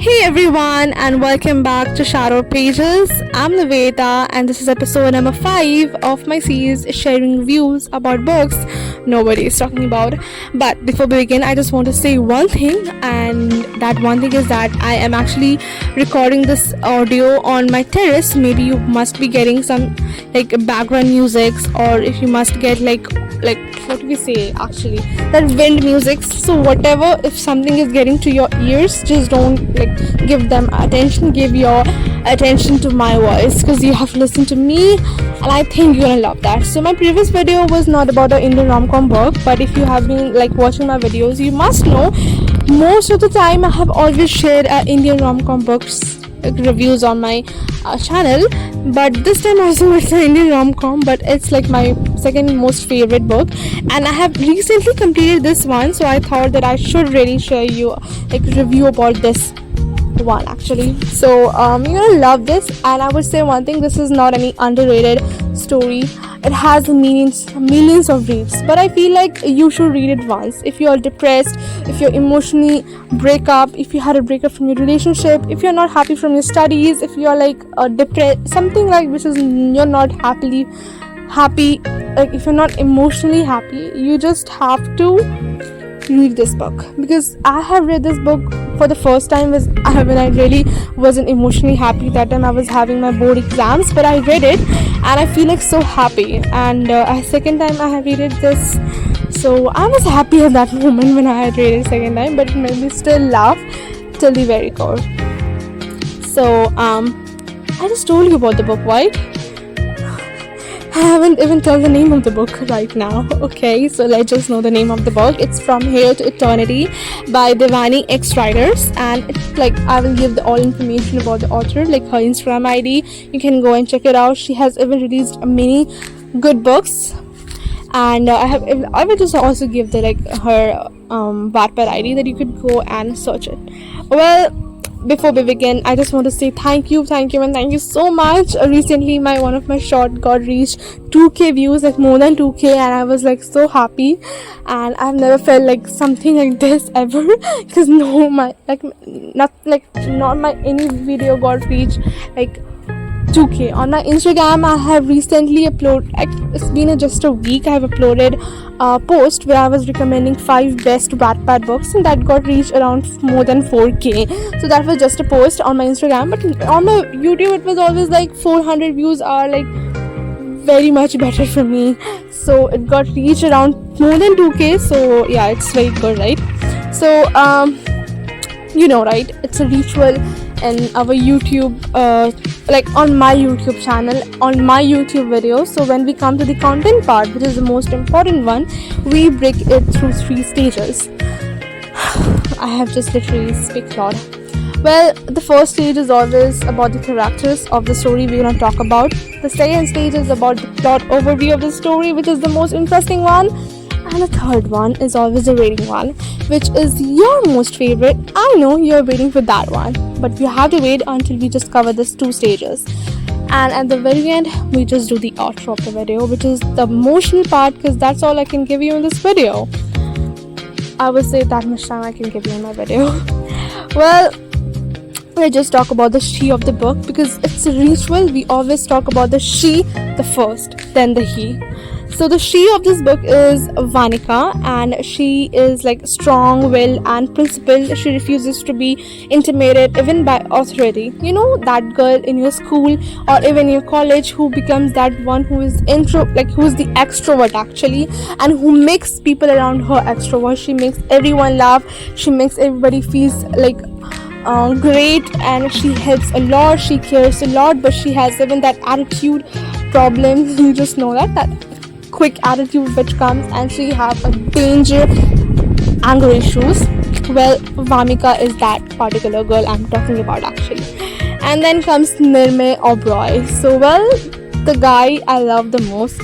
Hey everyone, and welcome back to Shadow Pages. I'm Niveta, and this is episode number 5 of my series sharing reviews about books nobody is talking about. But before we begin, I just want to say one thing, and that one thing is that I am actually recording this audio on my terrace. Maybe you must be getting some background music, or if you must get like what do we say actually, that wind music. So whatever, if something is getting to your ears, just don't give them attention. Give your attention to my voice, because you have to listen to me, and I think you're gonna love that. So my previous video was not about an Indian rom-com book, but if you have been watching my videos, you must know most of the time I have always shared Indian rom-com books reviews on my channel. But this time also it's an Indian rom-com, but it's my second most favorite book, and I have recently completed this one, so I thought that I should really share you review about this one actually. So you're gonna love this, and I would say one thing: this is not any underrated story. It has millions of reads, but I feel like you should read it once. If you're depressed, if you're emotionally break up, if you had a breakup from your relationship, if you're not happy from your studies, if you're depressed, something which is you're not happy, if you're not emotionally happy, you just have to read this book. Because I have read this book for the first time when I really wasn't emotionally happy. That time I was having my board exams, but I read it and I feel so happy. And second time I have read it this, so I was happy at that moment when I had read it second time, but it made me still laugh till the very core. So I just told you about the book, right? I haven't even told the name of the book right now. Okay, so let's just know the name of the book. It's From Here to Eternity by Deewanixwriters, and it's I will give all information about the author, her Instagram ID. You can go and check it out. She has even released many good books, and I will just also give her Wattpad ID that you could go and search it. Well, before we begin, I just want to say thank you and thank you so much. Recently one of my short got reached 2k views, more than 2k, and I was so happy, and I've never felt something like this ever, because not my any video got reached 2k. On my Instagram, I have recently uploaded, it's been just a week, I have uploaded a post where I was recommending 5 best Wattpad books, and that got reached around more than 4k. So that was just a post on my Instagram, but on my YouTube it was always 400 views are very much better for me. So it got reached around more than 2k, so yeah, it's very good, right? So right, it's a ritual in our YouTube, on my YouTube channel, on my YouTube videos. So when we come to the content part, which is the most important one, we break it through 3 stages. I have just literally speak a lot. Well, the first stage is always about the characters of the story we're going to talk about. The second stage is about the plot overview of the story, which is the most interesting one. And the third one is always the rating one, which is your most favorite. I know you're waiting for that one, but you have to wait until we just cover these 2 stages. And at the very end, we just do the outro of the video, which is the emotional part, because that's all I can give you in this video. I would say that much time I can give you in my video. Well, we just talk about the she of the book, because it's a ritual. We always talk about the she the first, then the he. So the she of this book is Vanika, and she is strong-willed and principled. She refuses to be intimidated even by authority. You know, that girl in your school or even your college who becomes that one who is who's the extrovert actually, and who makes people around her extrovert. She makes everyone laugh. She makes everybody feels great, and she helps a lot. She cares a lot, but she has even that attitude problem. You just know that quick attitude which comes, and she have a danger anger issues. Well, Vamika is that particular girl I'm talking about actually. And then comes Nirmay Oberoi. So well, the guy I love the most,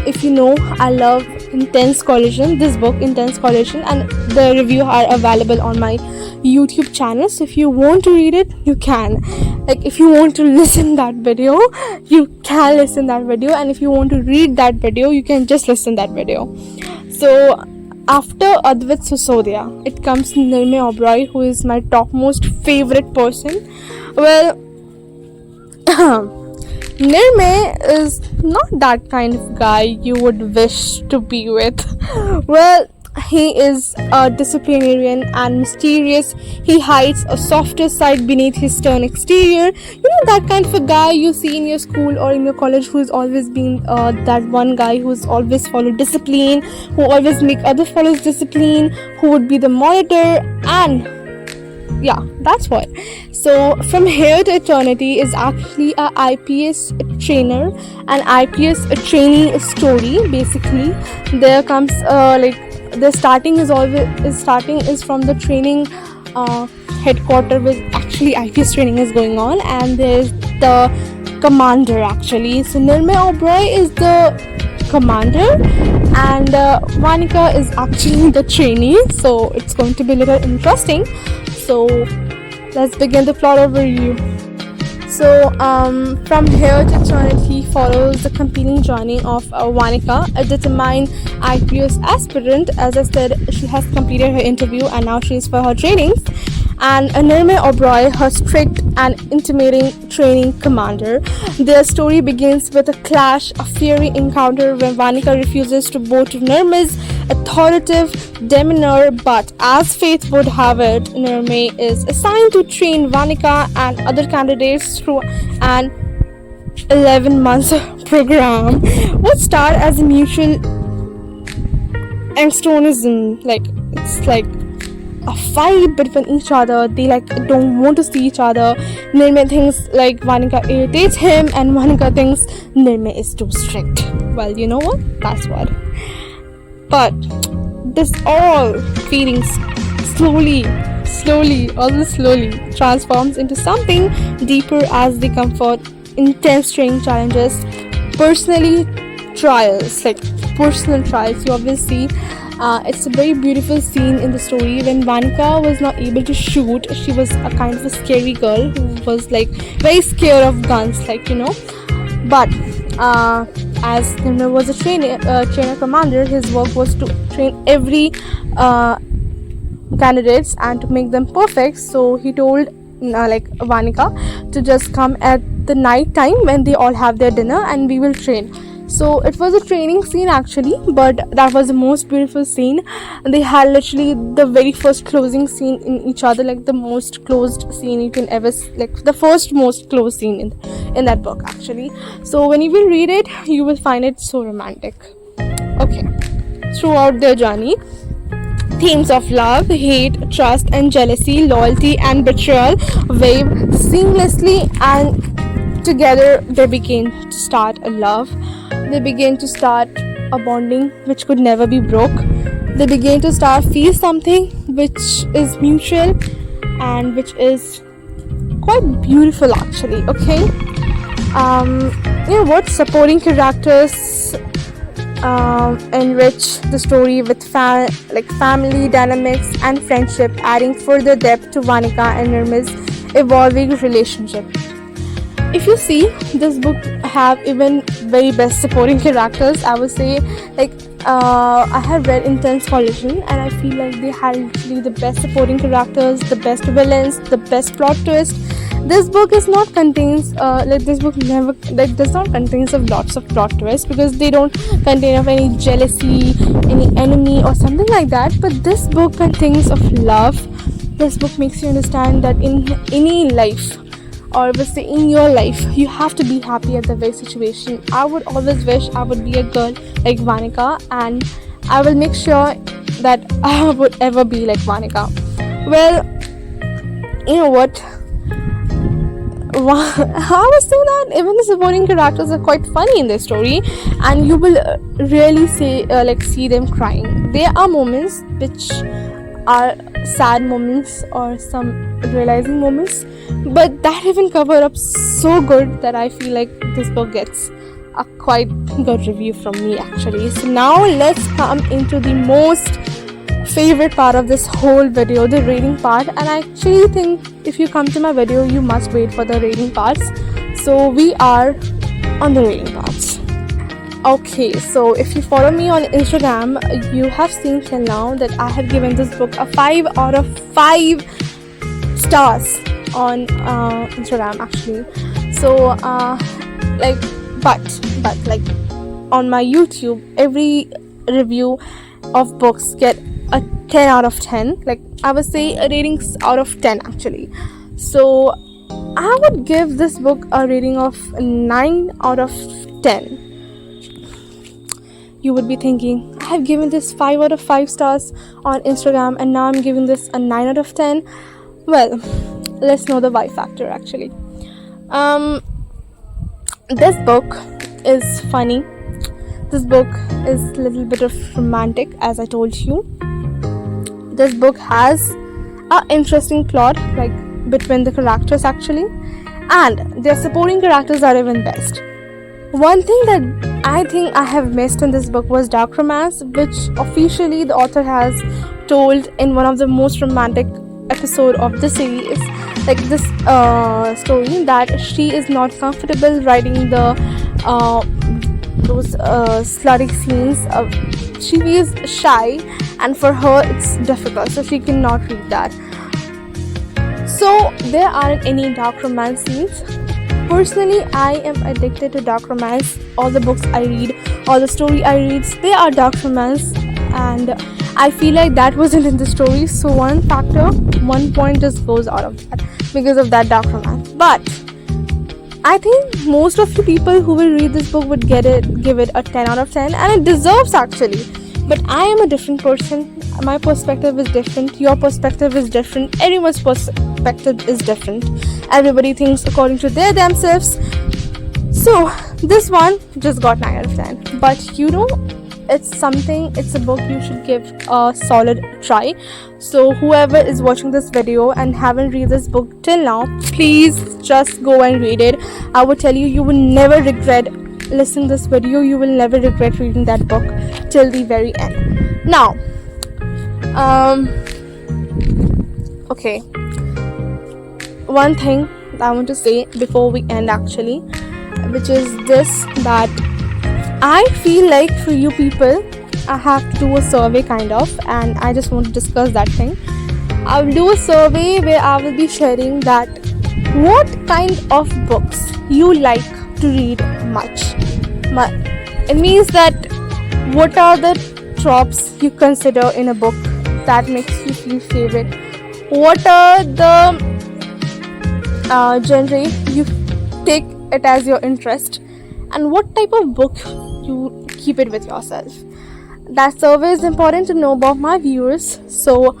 if you know, I love Intense Collision, this book Intense Collision, and the review are available on my YouTube channel. So if you want to read it, you can. If you want to listen that video, you can listen that video, and if you want to read that video, you can just listen that video. So After Advait Sisodia, it comes Nirmay Oberoi, who is my topmost favorite person. Well, Nirmay is not that kind of guy you would wish to be with. Well, he is a disciplinarian and mysterious. He hides a softer side beneath his stern exterior. You know, that kind of a guy you see in your school or in your college who's always been that one guy who's always followed discipline, who always make others follow discipline, who would be the monitor, and yeah, that's what. So from here to eternity is actually a IPS trainer, an IPS trainee story. Basically, there comes the starting is from the training headquarter, where actually IPS training is going on, and there's the commander actually. So Nirmay Oberoi is the commander, and Vanika is actually the trainee. So it's going to be a little interesting. So let's begin the plot overview. So from here to eternity follows the compelling journey of Vanika, a determined IPS aspirant. As I said, she has completed her interview and now she is for her trainings. And Nirmay Oberoi, her strict and intimidating training commander. Their story begins with a clash, a fiery encounter when Vanika refuses to bow to Nirmay's authoritative demeanor, but as fate would have it, Nirmay is assigned to train Vanika and other candidates through an 11 months program. What start as a mutual angstonism, it's like a fight between each other. They don't want to see each other. Nirmay thinks Vanika irritates him, and Vanika thinks Nirmay is too strict. Well, you know what? That's what. But this all feelings slowly transforms into something deeper as they comfort intense training challenges, personal trials. You always see it's a very beautiful scene in the story when Vanika was not able to shoot. She was a kind of a scary girl who was very scared of guns, but as Nirmay was a trainer commander, his work was to train every candidates and to make them perfect. So he told Vanika to just come at the night time when they all have their dinner and we will train. So it was a training scene actually, but that was the most beautiful scene. They had literally the very first closing scene in each other, the most closed scene you can ever the first most closed scene in that book actually. So when you will read it, you will find it so romantic. Okay, throughout their journey, themes of love, hate, trust and jealousy, loyalty and betrayal wave seamlessly, and together they begin to start a love. They begin to start a bonding which could never be broke. They begin to feel something which is mutual and which is quite beautiful actually. Okay, supporting characters enrich the story with family dynamics and friendship, adding further depth to Vanika and Nirmay's evolving relationship. If you see, this book have even very best supporting characters. I would say I have read Intense Collision and I feel like they had literally the best supporting characters, the best villains, the best plot twist. This book is not contains this book never does not contains of lots of plot twists, because they don't contain of any jealousy, any enemy or something like that. But this book contains of love. This book makes you understand that in any life, or say in your life, you have to be happy at the very situation. I would always wish I would be a girl like Vanika, and I will make sure that I would ever be like Vanika. Well, you know what? I was saying that even the supporting characters are quite funny in this story, and you will really see them crying. There are moments which are sad moments or some realizing moments, but that even covered up so good that I feel like this book gets a quite good review from me actually. So now let's come into the most favorite part of this whole video, the rating part. And I actually think if you come to my video, you must wait for the rating parts. So we are on the rating parts. Okay, so if you follow me on Instagram, you have seen till now that I have given this book a 5 out of 5 stars on Instagram actually. So like but like on my YouTube, every review of books get a 10 out of 10. Like I would say a ratings out of 10 actually. So I would give this book a rating of 9 out of 10. You would be thinking, I have given this 5 out of 5 stars on Instagram and now I'm giving this a 9 out of 10. Well, let's know the why factor actually. This book is funny. This book is a little bit of romantic, as I told you. This book has an interesting plot, like between the characters actually, and their supporting characters are even best. One thing that I think I have missed in this book was dark romance, which officially the author has told in one of the most romantic episode of the series, like this story, that she is not comfortable writing the those slutty scenes. She is shy, and for her it's difficult, so she cannot read that. So there aren't any dark romance scenes. Personally, I am addicted to dark romance. All the books I read, all the story I read, they are dark romance, and I feel like that wasn't in the story. So one point just goes out of that because of that dark romance. But I think most of the people who will read this book would give it a 10 out of 10, and it deserves actually. But I am a different person. My perspective is different. Your perspective is different. Everyone's perspective is different. Everybody thinks according to themselves. So this one just got 9 out of 10. But it's a book you should give a solid try. So whoever is watching this video and haven't read this book till now, please just go and read it. I would tell you, you will never regret listening to this video. You will never regret reading that book till the very end. Now okay, one thing I want to say before we end actually, which is this, that I feel like for you people I have to do a survey kind of, and I just want to discuss that thing. I will do a survey where I will be sharing that what kind of books you like to read much. It means that what are the tropes you consider in a book that makes you feel favorite. What are the genre you take it as your interest, and what type of book you keep it with yourself. That survey is important to know about my viewers, so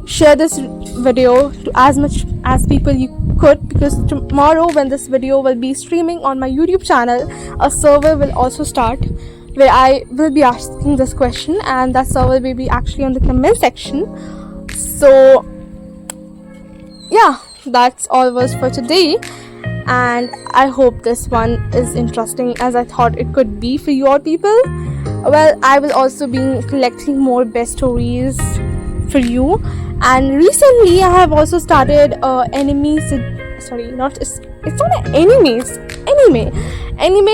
share this video to as much as people you could, because tomorrow when this video will be streaming on my YouTube channel, a survey will also start where I will be asking this question, and that survey will be actually on the comment section. So yeah, that's all was for today, and I hope this one is interesting as I thought it could be for your people. Well, I will also be collecting more best stories for you, and recently I have also started anime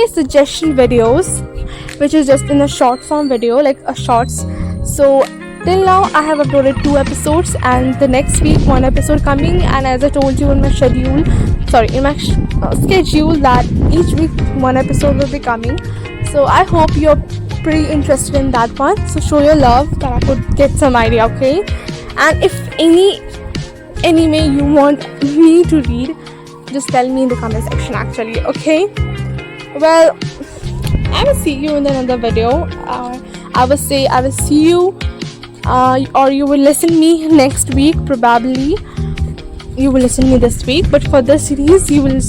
suggestion videos, which is just in a short form video, like a shorts. So till now I have uploaded 2 episodes, and the next week 1 episode coming, and as I told you in my schedule that each week 1 episode will be coming. So I hope you're pretty interested in that one, so show your love that I could get some idea, okay? And if any anime you want me to read, just tell me in the comment section actually, okay? Well, I will see you in another video. I will see you or you will listen me next week. Probably you will listen me this week, but for this series you will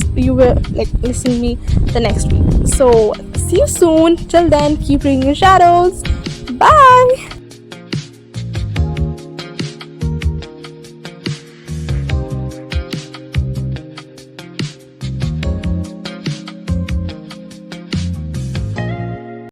like listen me the next week. So see you soon. Till then, keep reading your shadows. Bye.